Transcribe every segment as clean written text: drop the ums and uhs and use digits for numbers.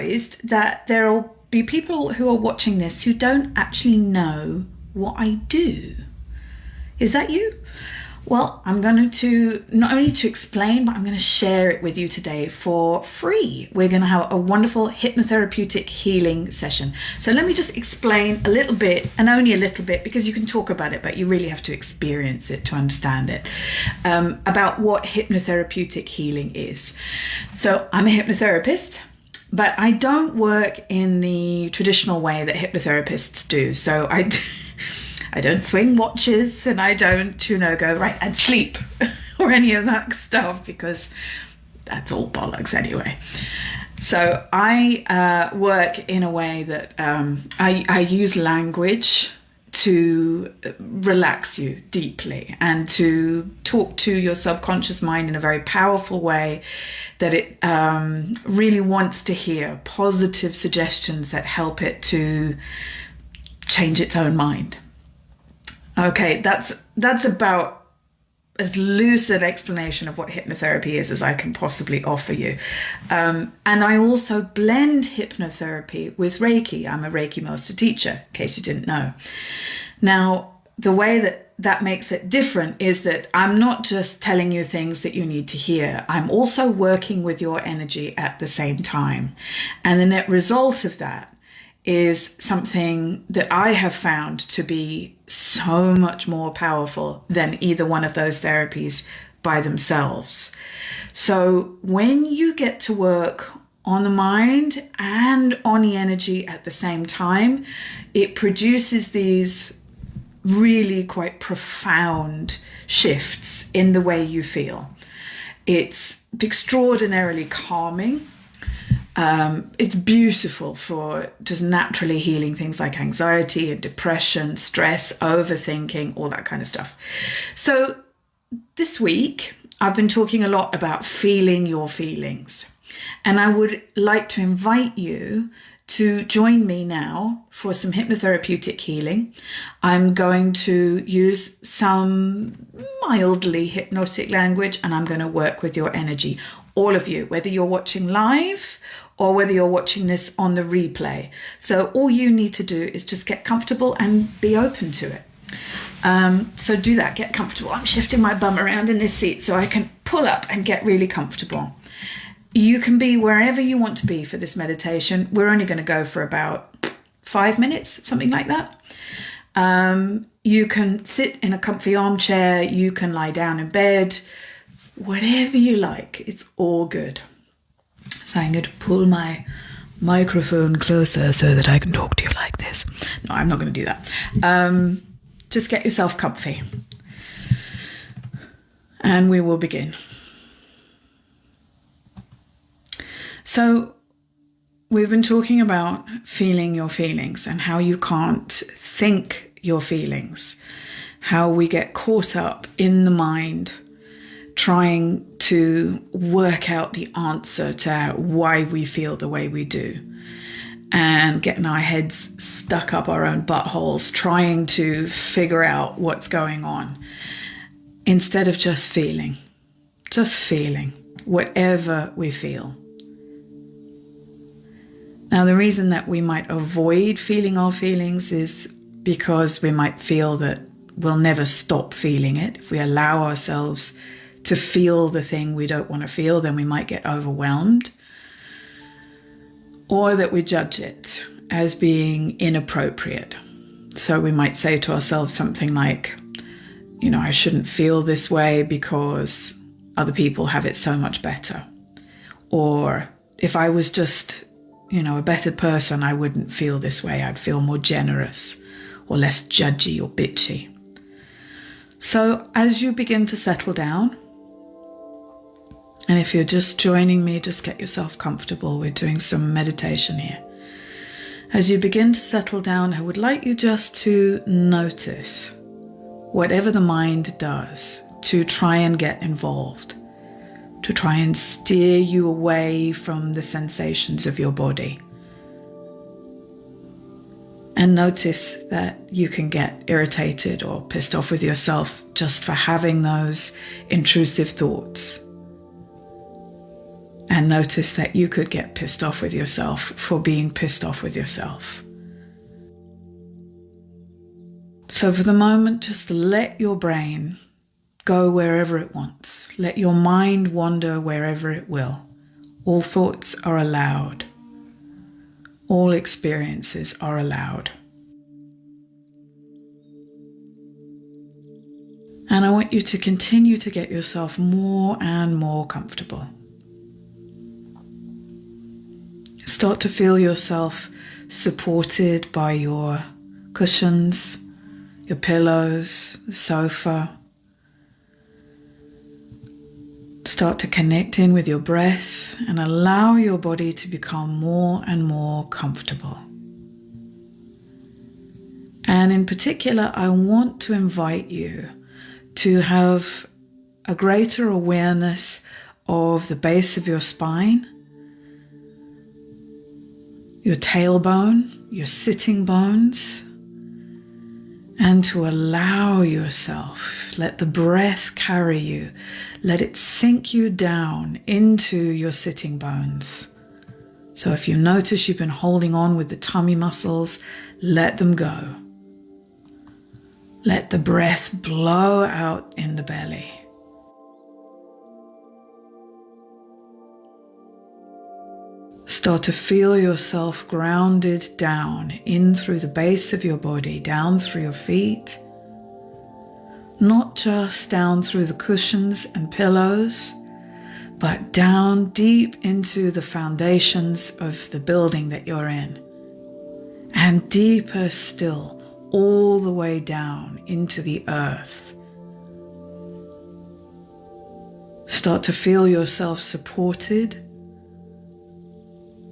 realized that there will be people who are watching this who don't actually know what I do. Is that you? Well, I'm going to not only to explain, but I'm going to share it with you today for free. We're going to have a wonderful hypnotherapeutic healing session. So let me just explain a little bit, and only a little bit, because you can talk about it, but you really have to experience it to understand it, about what hypnotherapeutic healing is. So I'm a hypnotherapist, but I don't work in the traditional way that hypnotherapists do. So I don't swing watches, and I don't, go right and sleep or any of that stuff, because that's all bollocks anyway. So I work in a way that I use language to relax you deeply and to talk to your subconscious mind in a very powerful way that it really wants to hear positive suggestions that help it to change its own mind. Okay, that's about as loose an explanation of what hypnotherapy is as I can possibly offer you. And I also blend hypnotherapy with Reiki. I'm a Reiki master teacher, in case you didn't know. Now, the way that makes it different is that I'm not just telling you things that you need to hear. I'm also working with your energy at the same time. And the net result of that is something that I have found to be so much more powerful than either one of those therapies by themselves. So when you get to work on the mind and on the energy at the same time, it produces these really quite profound shifts in the way you feel. It's extraordinarily calming. It's beautiful for just naturally healing things like anxiety and depression, stress, overthinking, all that kind of stuff. So this week, I've been talking a lot about feeling your feelings. And I would like to invite you to join me now for some hypnotherapeutic healing. I'm going to use some mildly hypnotic language, and I'm going to work with your energy. All of you, whether you're watching live or whether you're watching this on the replay. So all you need to do is just get comfortable and be open to it. So do that, get comfortable. I'm shifting my bum around in this seat so I can pull up and get really comfortable. You can be wherever you want to be for this meditation. We're only going to go for about 5 minutes, something like that. You can sit in a comfy armchair, you can lie down in bed, whatever you like, it's all good. So I'm going to pull my microphone closer so that I can talk to you like this. No, I'm not going to do that. Just get yourself comfy. And we will begin. So we've been talking about feeling your feelings and how you can't think your feelings, how we get caught up in the mind trying to work out the answer to why we feel the way we do, and getting our heads stuck up our own buttholes trying to figure out what's going on, instead of just feeling whatever we feel. Now, the reason that we might avoid feeling our feelings is because we might feel that we'll never stop feeling it. If we allow ourselves to feel the thing we don't want to feel, then we might get overwhelmed. Or that we judge it as being inappropriate. So we might say to ourselves something like, I shouldn't feel this way because other people have it so much better. Or if I was just, a better person, I wouldn't feel this way. I'd feel more generous or less judgy or bitchy. So as you begin to settle down, and if you're just joining me, just get yourself comfortable. We're doing some meditation here. As you begin to settle down, I would like you just to notice whatever the mind does to try and get involved, to try and steer you away from the sensations of your body. And notice that you can get irritated or pissed off with yourself just for having those intrusive thoughts. And notice that you could get pissed off with yourself for being pissed off with yourself. So for the moment, just let your brain go wherever it wants. Let your mind wander wherever it will. All thoughts are allowed. All experiences are allowed. And I want you to continue to get yourself more and more comfortable. Start to feel yourself supported by your cushions, your pillows, the sofa. Start to connect in with your breath and allow your body to become more and more comfortable. And in particular, I want to invite you to have a greater awareness of the base of your spine, your tailbone, your sitting bones, and to allow yourself, let the breath carry you, let it sink you down into your sitting bones. So if you notice you've been holding on with the tummy muscles, let them go. Let the breath blow out in the belly. Start to feel yourself grounded down in through the base of your body, down through your feet, not just down through the cushions and pillows, but down deep into the foundations of the building that you're in, and deeper still, all the way down into the earth. Start to feel yourself supported,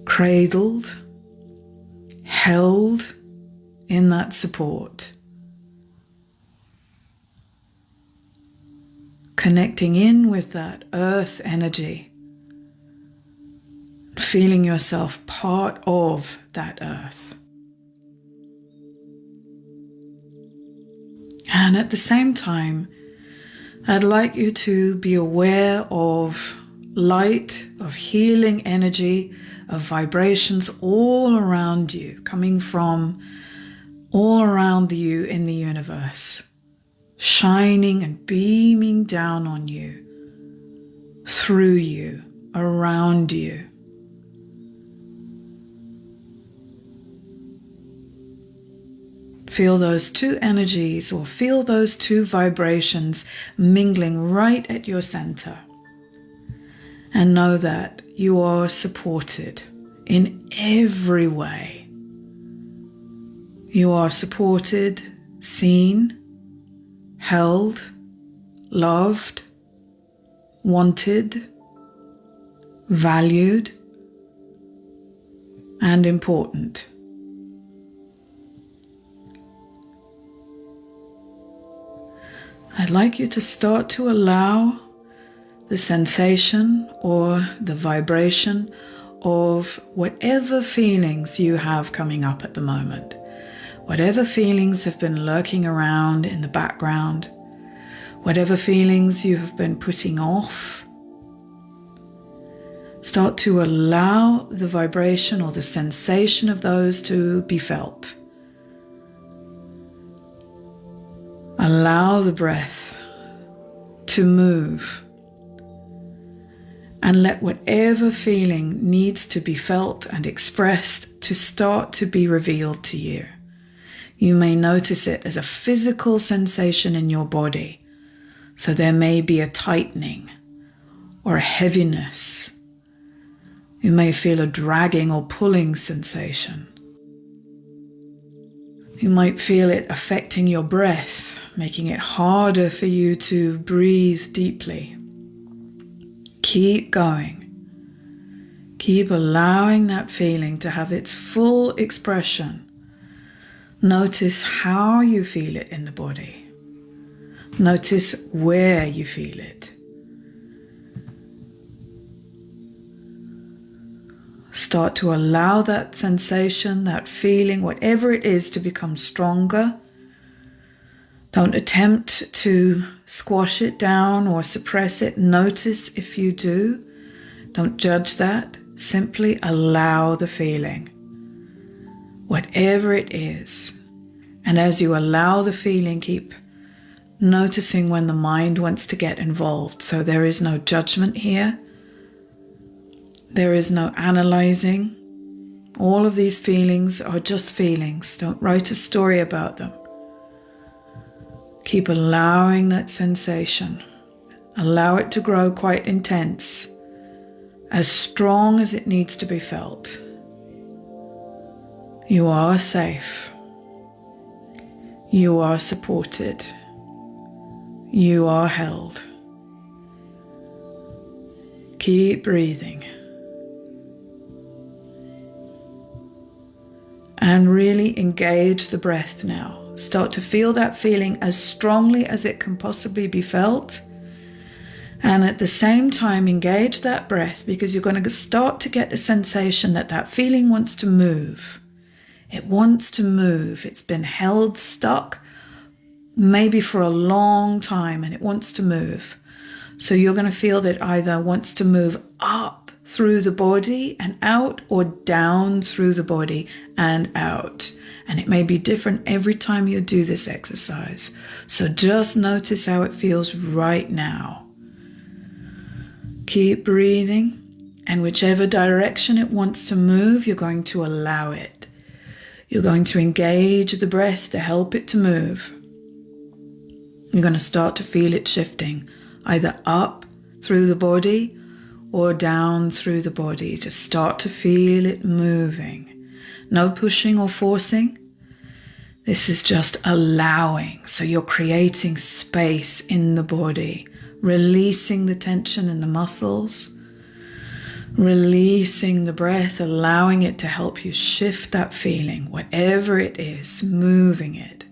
cradled, held in that support. Connecting in with that earth energy, feeling yourself part of that earth. And at the same time, I'd like you to be aware of light, of healing energy, of vibrations all around you, coming from all around you in the universe, shining and beaming down on you, through you, around you. Feel those two energies, or feel those two vibrations mingling right at your center. And know that you are supported in every way. You are supported, seen, held, loved, wanted, valued, and important. I'd like you to start to allow the sensation or the vibration of whatever feelings you have coming up at the moment. Whatever feelings have been lurking around in the background, whatever feelings you have been putting off, start to allow the vibration or the sensation of those to be felt. Allow the breath to move, and let whatever feeling needs to be felt and expressed to start to be revealed to you. You may notice it as a physical sensation in your body. So there may be a tightening or a heaviness. You may feel a dragging or pulling sensation. You might feel it affecting your breath, making it harder for you to breathe deeply. Keep going. Keep allowing that feeling to have its full expression. Notice how you feel it in the body. Notice where you feel it. Start to allow that sensation, that feeling, whatever it is, to become stronger. Don't attempt to squash it down or suppress it. Notice if you do. Don't judge that. Simply allow the feeling, whatever it is. And as you allow the feeling, keep noticing when the mind wants to get involved. So there is no judgment here. There is no analyzing. All of these feelings are just feelings. Don't write a story about them. Keep allowing that sensation. Allow it to grow quite intense, as strong as it needs to be felt. You are safe. You are supported. You are held. Keep breathing. And really engage the breath now. Start to feel that feeling as strongly as it can possibly be felt. And at the same time, engage that breath, because you're going to start to get the sensation that that feeling wants to move. It wants to move. It's been held stuck maybe for a long time, and it wants to move. So you're going to feel that either wants to move up through the body and out, or down through the body and out. And it may be different every time you do this exercise. So just notice how it feels right now. Keep breathing, and whichever direction it wants to move, you're going to allow it. You're going to engage the breath to help it to move. You're going to start to feel it shifting, either up through the body or down through the body. Just start to feel it moving. No pushing or forcing. This is just allowing. So you're creating space in the body, releasing the tension in the muscles, releasing the breath, allowing it to help you shift that feeling, whatever it is, moving it.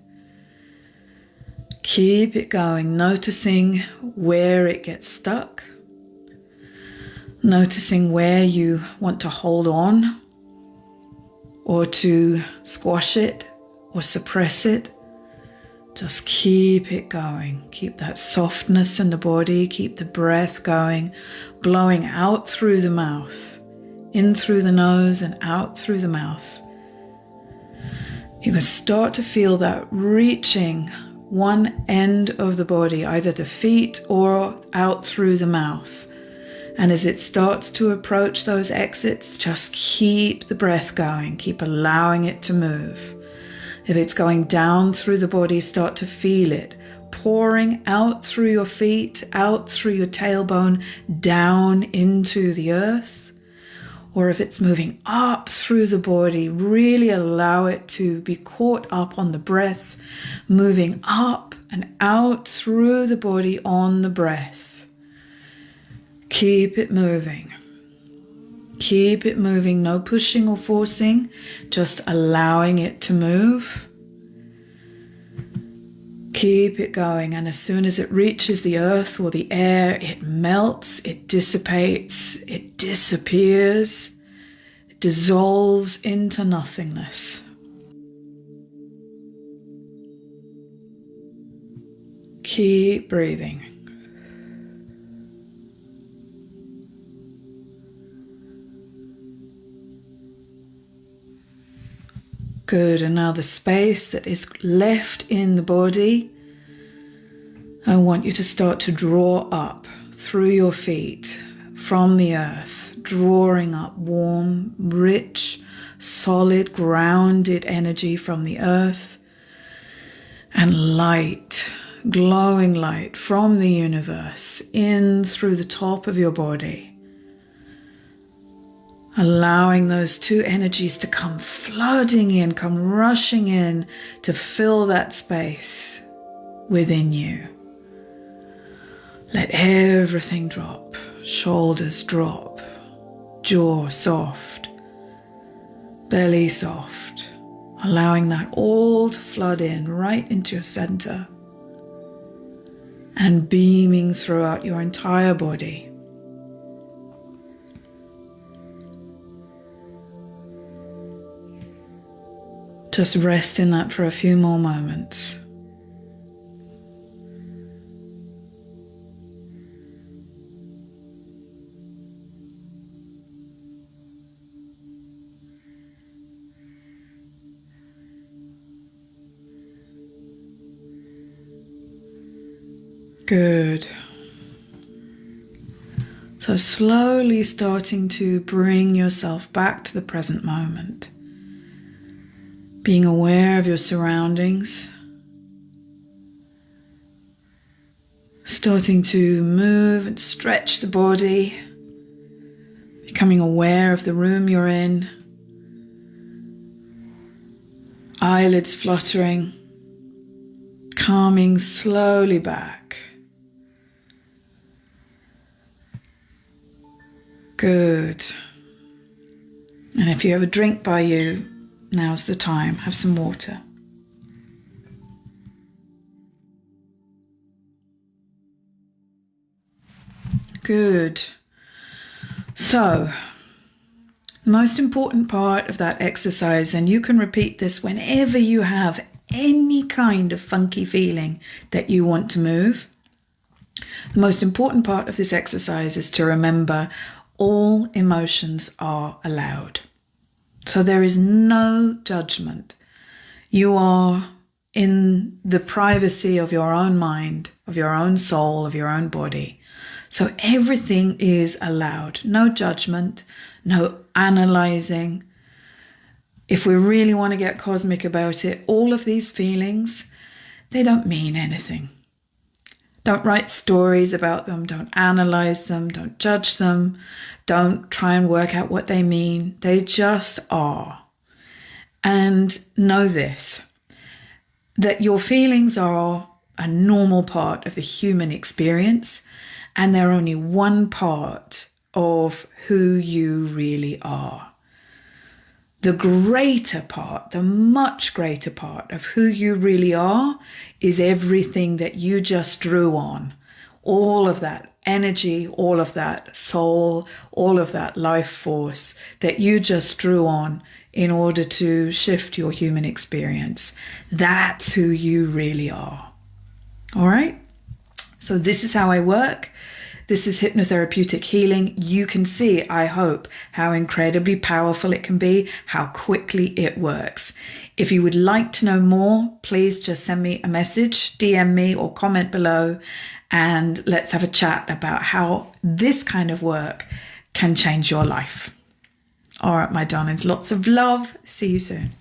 Keep it going, noticing where it gets stuck, noticing where you want to hold on or to squash it or suppress it. Just keep it going. Keep that softness in the body. Keep the breath going, blowing out through the mouth, in through the nose and out through the mouth. You can start to feel that reaching one end of the body, either the feet or out through the mouth. And as it starts to approach those exits, just keep the breath going. Keep allowing it to move. If it's going down through the body, start to feel it pouring out through your feet, out through your tailbone, down into the earth. Or if it's moving up through the body, really allow it to be caught up on the breath, moving up and out through the body on the breath. Keep it moving. Keep it moving, no pushing or forcing, just allowing it to move. Keep it going, and as soon as it reaches the earth or the air, it melts, it dissipates, it disappears, it dissolves into nothingness. Keep breathing. Good, and now the space that is left in the body, I want you to start to draw up through your feet from the earth, drawing up warm, rich, solid, grounded energy from the earth, and light, glowing light from the universe in through the top of your body. Allowing those two energies to come flooding in, come rushing in to fill that space within you. Let everything drop, shoulders drop, jaw soft, belly soft, allowing that all to flood in right into your center and beaming throughout your entire body. Just rest in that for a few more moments. Good. So slowly starting to bring yourself back to the present moment. Being aware of your surroundings. Starting to move and stretch the body. Becoming aware of the room you're in. Eyelids fluttering. Calming slowly back. Good. And if you have a drink by you, now's the time. Have some water. Good. So, the most important part of that exercise, and you can repeat this whenever you have any kind of funky feeling that you want to move. The most important part of this exercise is to remember all emotions are allowed. So there is no judgment. You are in the privacy of your own mind, of your own soul, of your own body. So everything is allowed. No judgment, no analyzing. If we really want to get cosmic about it, all of these feelings, they don't mean anything. Don't write stories about them. Don't analyze them. Don't judge them. Don't try and work out what they mean. They just are. And know this, that your feelings are a normal part of the human experience, and they're only one part of who you really are. The greater part, the much greater part of who you really are is everything that you just drew on. All of that energy, all of that soul, all of that life force that you just drew on in order to shift your human experience. That's who you really are. All right? So this is how I work. This is hypnotherapeutic healing. You can see, I hope, how incredibly powerful it can be, how quickly it works. If you would like to know more, please just send me a message, DM me or comment below, and let's have a chat about how this kind of work can change your life. All right, my darlings, lots of love. See you soon.